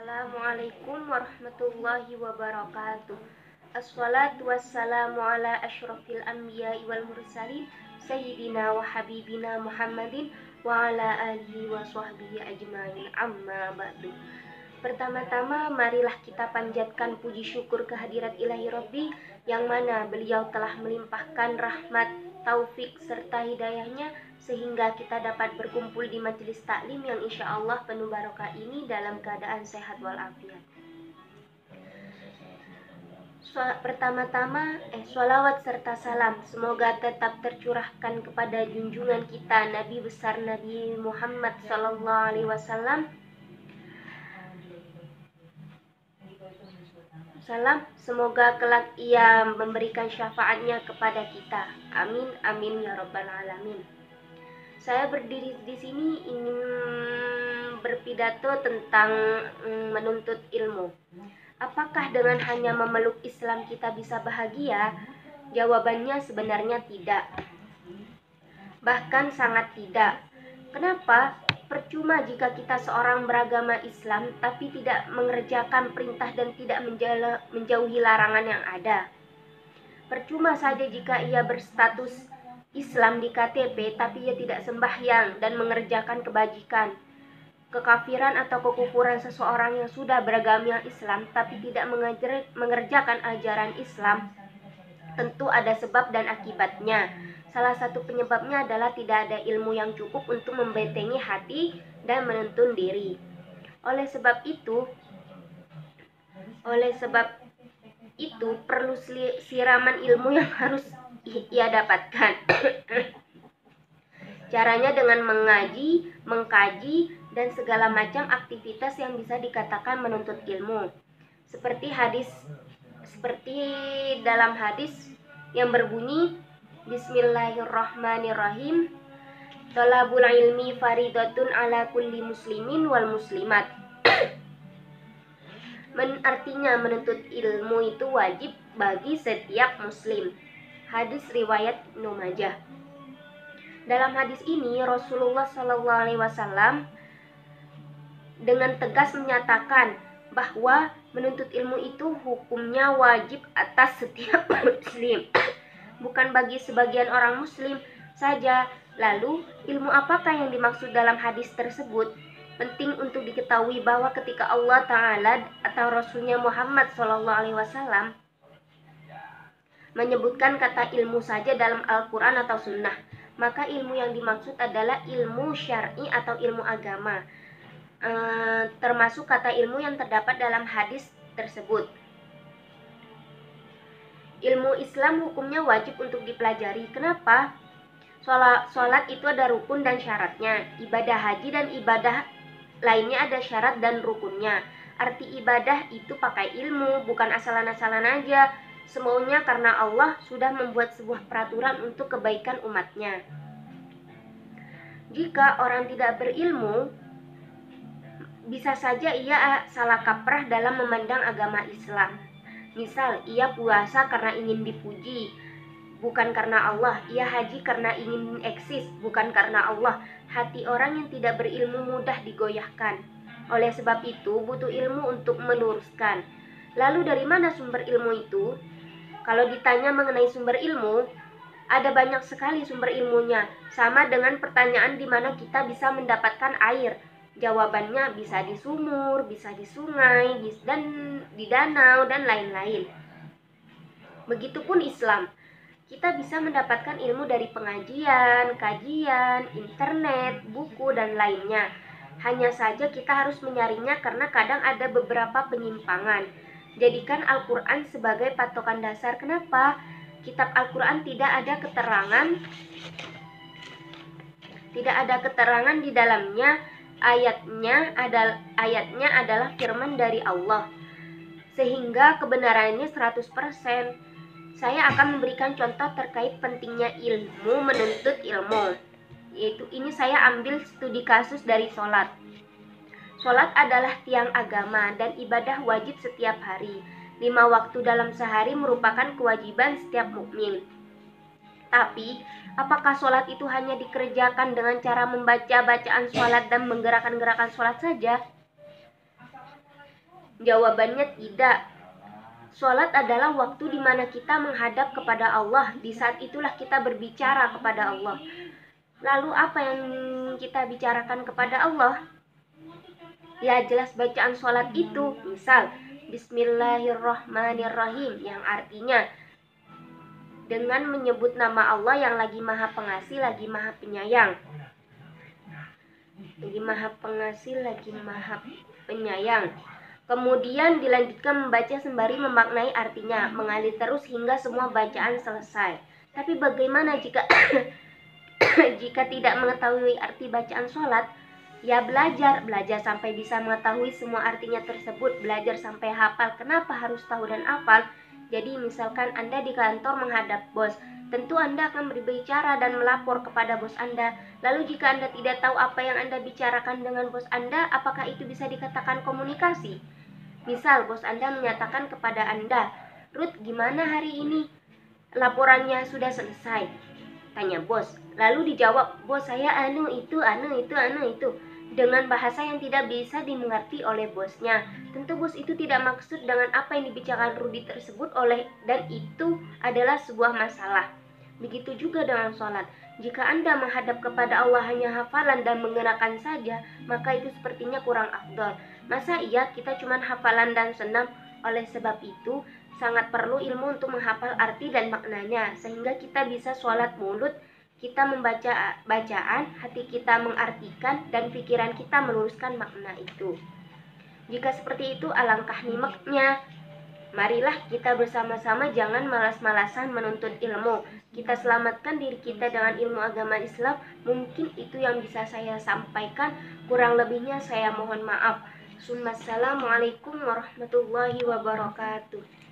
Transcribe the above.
Assalamualaikum warahmatullahi wabarakatuh. Assalatu wassalamu ala asyrafil anbiya'i wal mursalin Sayyidina wa habibina Muhammadin wa ala alihi wa sahbihi ajmain, amma ba'du. Pertama-tama marilah kita panjatkan puji syukur kehadirat ilahi Rabbi, yang mana beliau telah melimpahkan rahmat, taufik serta hidayahnya sehingga kita dapat berkumpul di majelis taklim yang insya Allah penuh barokah ini dalam keadaan sehat walafiat. Pertama-tama sholawat serta salam semoga tetap tercurahkan kepada junjungan kita Nabi besar Nabi Muhammad SAW. Salam, semoga kelak ia memberikan syafaatnya kepada kita. Amin, amin ya rabbal alamin. Saya berdiri di sini ingin berpidato tentang menuntut ilmu. Apakah dengan hanya memeluk Islam kita bisa bahagia? Jawabannya sebenarnya tidak. Bahkan sangat tidak. Kenapa? Percuma jika kita seorang beragama Islam tapi tidak mengerjakan perintah dan tidak menjauhi larangan yang ada. Percuma saja jika ia berstatus Islam di KTP tapi ia tidak sembahyang dan mengerjakan kebajikan. Kekafiran atau kekufuran seseorang yang sudah beragama Islam tapi tidak mengerjakan ajaran Islam tentu ada sebab dan akibatnya. Salah satu penyebabnya adalah tidak ada ilmu yang cukup untuk membentengi hati dan menuntun diri. Oleh sebab itu perlu siraman ilmu yang harus ia dapatkan. Caranya dengan mengaji, mengkaji, dan segala macam aktivitas yang bisa dikatakan menuntut ilmu. Seperti dalam hadis yang berbunyi Bismillahirrahmanirrahim, Thalabul ilmi faridatun ala kulli muslimin wal muslimat. Artinya menuntut ilmu itu wajib bagi setiap muslim. Hadis riwayat Ibnu Majah. Dalam hadis ini Rasulullah SAW dengan tegas menyatakan bahwa menuntut ilmu itu hukumnya wajib atas setiap muslim, bukan bagi sebagian orang muslim saja. Lalu, ilmu apakah yang dimaksud dalam hadis tersebut? Penting untuk diketahui bahwa ketika Allah Ta'ala atau Rasulnya Muhammad SAW menyebutkan kata ilmu saja dalam Al-Quran atau Sunnah, maka ilmu yang dimaksud adalah ilmu syar'i atau ilmu agama, termasuk kata ilmu yang terdapat dalam hadis tersebut. Ilmu Islam hukumnya wajib untuk dipelajari. Kenapa? Sholat itu ada rukun dan syaratnya. Ibadah haji dan ibadah lainnya ada syarat dan rukunnya. Arti ibadah itu pakai ilmu, bukan asalan-asalan aja. Semaunya karena Allah sudah membuat sebuah peraturan untuk kebaikan umatnya. Jika orang tidak berilmu, bisa saja ia salah kaprah dalam memandang agama Islam. Misal, ia puasa karena ingin dipuji, bukan karena Allah. Ia haji karena ingin eksis, bukan karena Allah. Hati orang yang tidak berilmu mudah digoyahkan. Oleh sebab itu, butuh ilmu untuk meluruskan. Lalu dari mana sumber ilmu itu? Kalau ditanya mengenai sumber ilmu, ada banyak sekali sumber ilmunya. Sama dengan pertanyaan di mana kita bisa mendapatkan air. Jawabannya bisa di sumur, bisa di sungai, dan di danau, dan lain-lain. Begitupun Islam. Kita bisa mendapatkan ilmu dari pengajian, kajian, internet, buku, dan lainnya. Hanya saja kita harus menyaringnya karena kadang ada beberapa penyimpangan. Jadikan Al-Quran sebagai patokan dasar. Kenapa? Kitab Al-Quran tidak ada keterangan di dalamnya. Ayatnya adalah firman dari Allah, sehingga kebenarannya 100%. Saya akan memberikan contoh terkait pentingnya ilmu menuntut ilmu. Yaitu ini saya ambil studi kasus dari sholat. Sholat adalah tiang agama dan ibadah wajib setiap hari. 5 waktu dalam sehari merupakan kewajiban setiap mukmin. Tapi, apakah sholat itu hanya dikerjakan dengan cara membaca bacaan sholat dan menggerakkan gerakan sholat saja? Jawabannya tidak. Sholat adalah waktu di mana kita menghadap kepada Allah. Di saat itulah kita berbicara kepada Allah. Lalu apa yang kita bicarakan kepada Allah? Ya jelas bacaan sholat itu. Misal Bismillahirrohmanirrohim, yang artinya dengan menyebut nama Allah yang lagi maha pengasih, lagi maha penyayang. Lagi maha pengasih, lagi maha penyayang. Kemudian dilanjutkan membaca sembari memaknai artinya, mengalir terus hingga semua bacaan selesai. Tapi bagaimana jika jika tidak mengetahui arti bacaan sholat? Ya belajar sampai bisa mengetahui semua artinya tersebut, belajar sampai hafal. Kenapa harus tahu dan hafal? Jadi misalkan Anda di kantor menghadap bos, tentu Anda akan berbicara dan melapor kepada bos Anda. Lalu jika Anda tidak tahu apa yang Anda bicarakan dengan bos Anda, apakah itu bisa dikatakan komunikasi? Misal bos Anda menyatakan kepada Anda, Ruth, gimana hari ini? Laporannya sudah selesai, tanya bos. Lalu dijawab, bos saya anu itu. Dengan bahasa yang tidak bisa dimengerti oleh bosnya. Tentu bos itu tidak maksud dengan apa yang dibicarakan Rudi tersebut dan itu adalah sebuah masalah. Begitu juga dengan sholat. Jika Anda menghadap kepada Allah hanya hafalan dan mengenakan saja, maka itu sepertinya kurang afdol. Masa iya kita cuma hafalan dan senam? Oleh sebab itu, sangat perlu ilmu untuk menghafal arti dan maknanya, sehingga kita bisa sholat mulut, kita membaca bacaan, hati kita mengartikan, dan pikiran kita meluruskan makna itu. Jika seperti itu, alangkah nikmatnya. Marilah kita bersama-sama jangan malas-malasan menuntut ilmu. Kita selamatkan diri kita dengan ilmu agama Islam. Mungkin itu yang bisa saya sampaikan. Kurang lebihnya saya mohon maaf. Assalamualaikum warahmatullahi wabarakatuh.